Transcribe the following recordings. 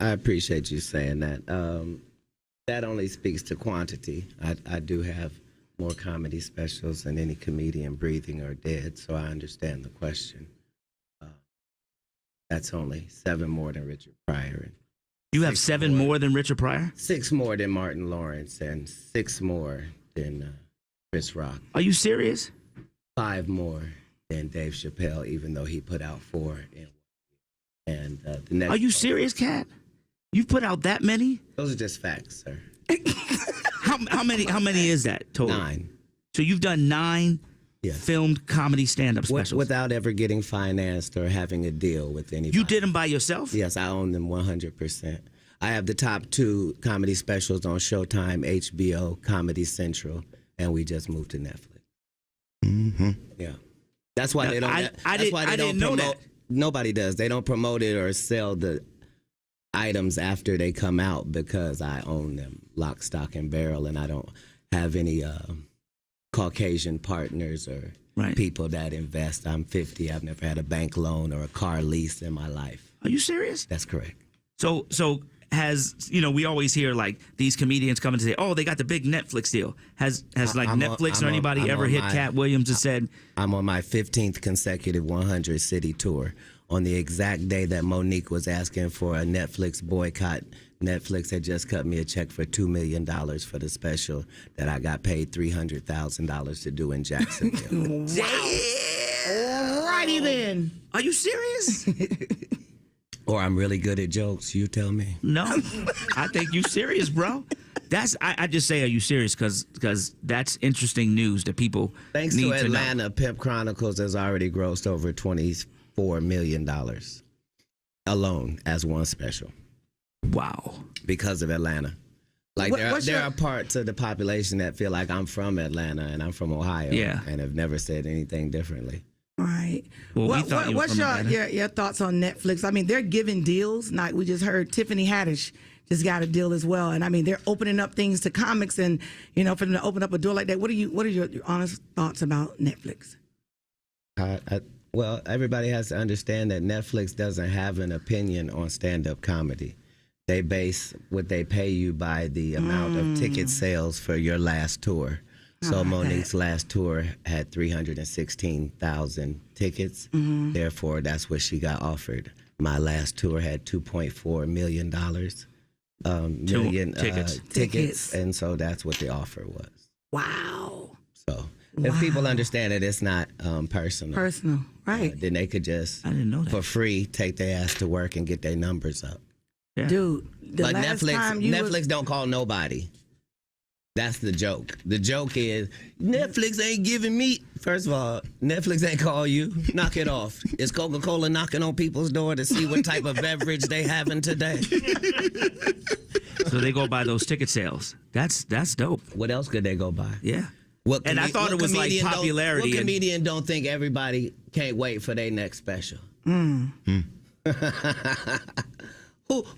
I appreciate you saying that. That only speaks to quantity. I do have more comedy specials than any comedian breathing or dead, so I understand the question. Uh, that's only 7 more than Richard Pryor. And You have 7 more than Richard Pryor? 6 more than Martin Lawrence and 6 more than Chris Rock. Are you serious? 5 more than Dave Chappelle, even though he put out 4 in. And the next. Are you serious, Katt? You've put out that many? Those are just facts, sir. How many is that total? 9. So you've done 9 Yes. filmed comedy stand-up specials Without ever getting financed or having a deal with anybody. You did them by yourself? Yes, I own them 100%. I have the top 2 comedy specials on Showtime, HBO, Comedy Central, and we just moved to Netflix. Mm-hmm. Yeah, that's why they don't. I didn't know promote. that. Nobody does. They don't promote it or sell the items after they come out because I own them, lock, stock, and barrel, and I don't have any Caucasian partners or people that invest. I'm 50. I've never had a bank loan or a car lease in my life. Are you serious? That's correct. So has, we always hear like these comedians coming to say, oh, they got the big Netflix deal. Has like Netflix or anybody ever hit Katt Williams and said, I'm on my 15th consecutive 100 city tour. On the exact day that Monique was asking for a Netflix boycott, Netflix had just cut me a check for $2 million for the special that I got paid $300,000 to do in Jacksonville. Alrighty then. Are you serious? Or I'm really good at jokes, you tell me. No, I think you serious, bro. I just say, are you serious? Because that's interesting news that people Thanks need to to Atlanta, know. Pimp Chronicles has already grossed over $24 million alone as one special. Wow. Because of Atlanta. Like there are parts of the population that feel like I'm from Atlanta and I'm from Ohio and have never said anything differently. Right. Well, what's your thoughts on Netflix? I mean, they're giving deals. Like we just heard, Tiffany Haddish just got a deal as well, and I mean, they're opening up things to comics, and for them to open up a door like that. What are your honest thoughts about Netflix? Well, everybody has to understand that Netflix doesn't have an opinion on stand-up comedy. They base what they pay you by the amount of ticket sales for your last tour. So Monique's last tour had 316,000 tickets. Therefore, that's what she got offered. My last tour had $2.4 million tickets, and so that's what the offer was. Wow. So if people understand that it's not personal, right? Then they could just, I didn't know that, for free, take their ass to work and get their numbers up. Yeah. Dude, but Netflix don't call nobody. That's the joke. The joke is Netflix ain't giving me. First of all, Netflix ain't call you. Knock it off. Is Coca-Cola knocking on people's door to see what type of beverage they having today? So they go by those ticket sales. That's dope. What else could they go by? Yeah. And I thought it was like popularity. What comedian don't think everybody can't wait for their next special?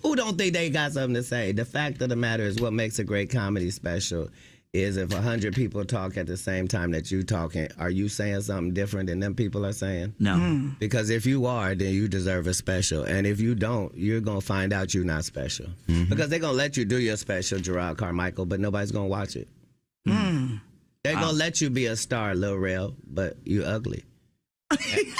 Who don't think they got something to say? The fact of the matter is what makes a great comedy special is if 100 people talk at the same time that you talking, are you saying something different than them people are saying? No. Because if you are, then you deserve a special. And if you don't, you're going to find out you're not special. Because they're going to let you do your special, Gerard Carmichael, but nobody's going to watch it. They're going to let you be a star, Lil Rel, but you ugly.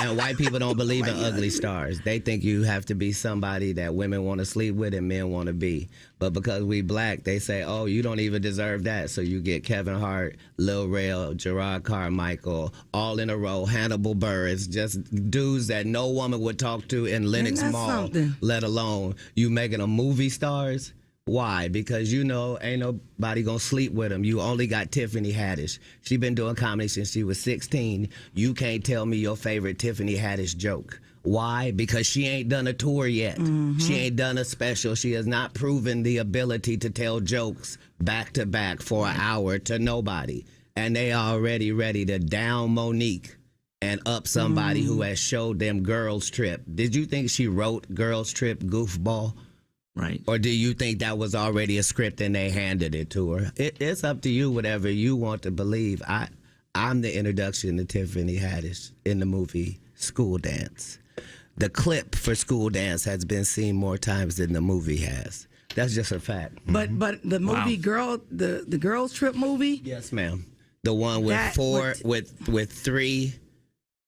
And white people don't believe in ugly stars. They think you have to be somebody that women want to sleep with and men want to be. But because we black, they say, oh, you don't even deserve that. So you get Kevin Hart, Lil Rel, Gerard Carmichael, all in a row, Hannibal Buress, just dudes that no woman would talk to in Lenox Mall, let alone you making them movie stars. Why? Because ain't nobody gonna sleep with them. You only got Tiffany Haddish. She been doing comedy since she was 16. You can't tell me your favorite Tiffany Haddish joke. Why? Because she ain't done a tour yet. She ain't done a special. She has not proven the ability to tell jokes back to back for an hour to nobody. And they already ready to down Monique and up somebody who has showed them Girls Trip. Did you think she wrote Girls Trip, goofball? Right. Or do you think that was already a script and they handed it to her? It's up to you, whatever you want to believe. I'm the introduction to Tiffany Haddish in the movie School Dance. the clip for School Dance has been seen more times than the movie has. That's just a fact. But the movie the girls trip movie. Yes, ma'am. The one with with 3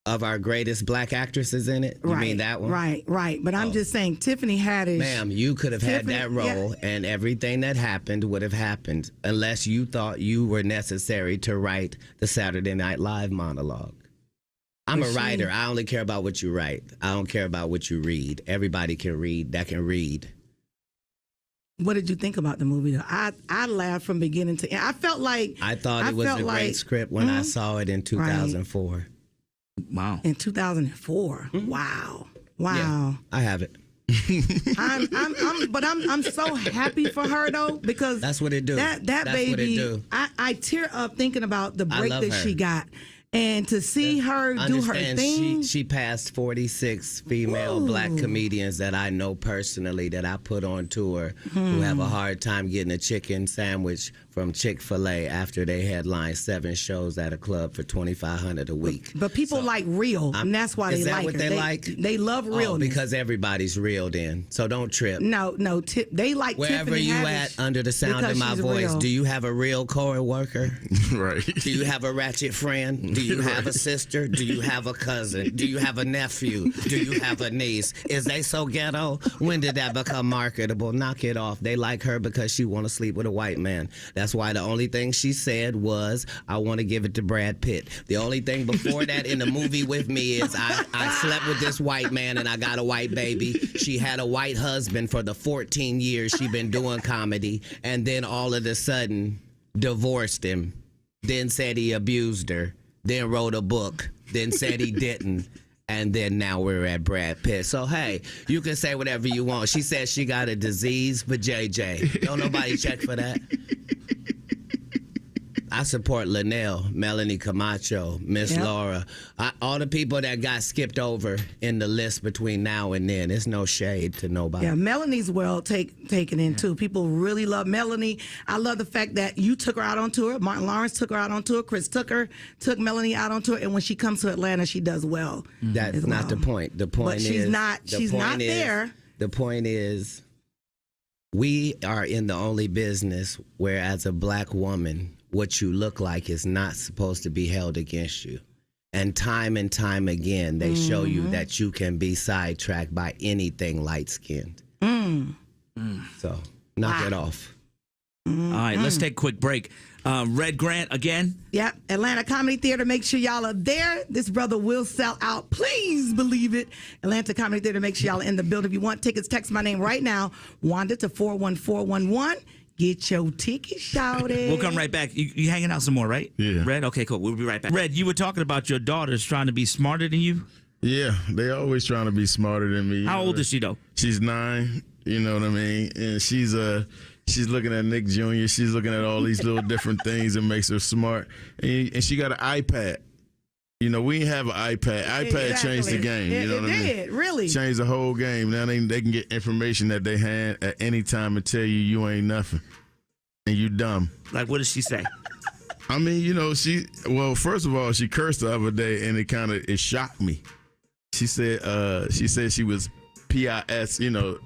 of our greatest black actresses in it. You mean that one? Right. But I'm just saying, Tiffany Haddish. Ma'am, you could have had that role, and everything that happened would have happened unless you thought you were necessary to write the Saturday Night Live monologue. I'm a writer. I only care about what you write. I don't care about what you read. Everybody can read that can read. What did you think about the movie, though? I laughed from beginning to end. I felt like... I thought it was a great script when I saw it in 2004. Right. Wow. In 2004. Wow. Yeah, I have it. I'm so happy for her though, because that's what it do. That's baby, what it do. I tear up thinking about the break that she got. And to see her do her thing. She passed 46 female black comedians that I know personally that I put on tour who have a hard time getting a chicken sandwich from Chick-fil-A after they headline 7 shows at a club for $2,500 a week. But people like real, and that's why they like her. Is that what they like? They love realness. Because everybody's real then. So don't trip. No, they like wherever Tiffany you Haddish at under the sound of my voice, do you have a real co-worker? Right. Do you have a ratchet friend? Do you have a sister? Do you have a cousin? Do you have a nephew? Do you have a niece? Is they so ghetto? When did that become marketable? Knock it off. They like her because she want to sleep with a white man. That's why the only thing she said was, I want to give it to Brad Pitt. The only thing before that in the movie with me is I slept with this white man and I got a white baby. She had a white husband for the 14 years she been doing comedy, and then all of a sudden divorced him, then said he abused her, then wrote a book, then said he didn't, and then now we're at Brad Pitt. So, hey, you can say whatever you want. She said she got a disease for JJ. Don't nobody check for that. I support Linnell, Melanie Camacho, Miss Laura, all the people that got skipped over in the list between now and then. There's no shade to nobody. Yeah, Melanie's well taken in too. People really love Melanie. I love the fact that you took her out on tour. Martin Lawrence took her out on tour. Chris Tucker took Melanie out on tour. And when she comes to Atlanta, she does well. That's not the point. The point is she's not there. The point is, we are in the only business where, as a black woman, what you look like is not supposed to be held against you. And time again, they show you that you can be sidetracked by anything light-skinned. So, knock it off. All right, let's take a quick break. Red Grant again. Yep, Atlanta Comedy Theater. Make sure y'all are there. This brother will sell out. Please believe it. Atlanta Comedy Theater. Make sure y'all are in the building. If you want tickets, text my name right now, Wanda, to 41411. Get your ticket, shouted. We'll come right back. You hanging out some more, right? Yeah. Red? Okay, cool. We'll be right back. Red, you were talking about your daughters trying to be smarter than you? Yeah, they always trying to be smarter than me. How old is she, though? She's 9, you know what I mean? And she's looking at Nick Jr., she's looking at all these little different things that makes her smart. And she got an iPad. You know, we didn't have an iPad. iPad changed the game. You know what I mean? It did, really. Changed the whole game. Now they can get information that they had at any time and tell you ain't nothing. And you dumb. Like, what does she say? I mean, you know, first of all, she cursed the other day and it shocked me. She said she was PIS, you know,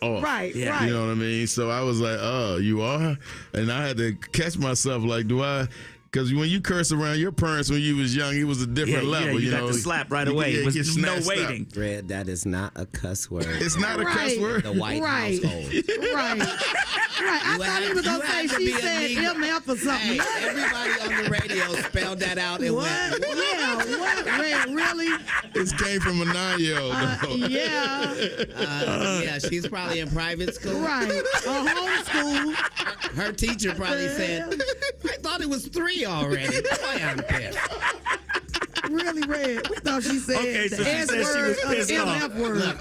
off. Right. You know what I mean? So I was like, oh, you are? And I had to catch myself like, do I? Because when you curse around your parents when you was young, it was a different level. Yeah, you know? got the slap right away. It was no waiting. Red, that is not a cuss word. It's not a cuss word. The white household. Right. I thought he was going to say she said MF or something. Hey, everybody on the radio spelled that out and what? went, Yeah, what? Red, really? This came from a 9-year-old. Yeah, she's probably in private school. Right. Homeschool. Her teacher probably said, I thought it was 3 already. Boy, I'm pissed. Really, Red? We thought she said Okay, so the she S said she word was pissed or the off. MF word. Look,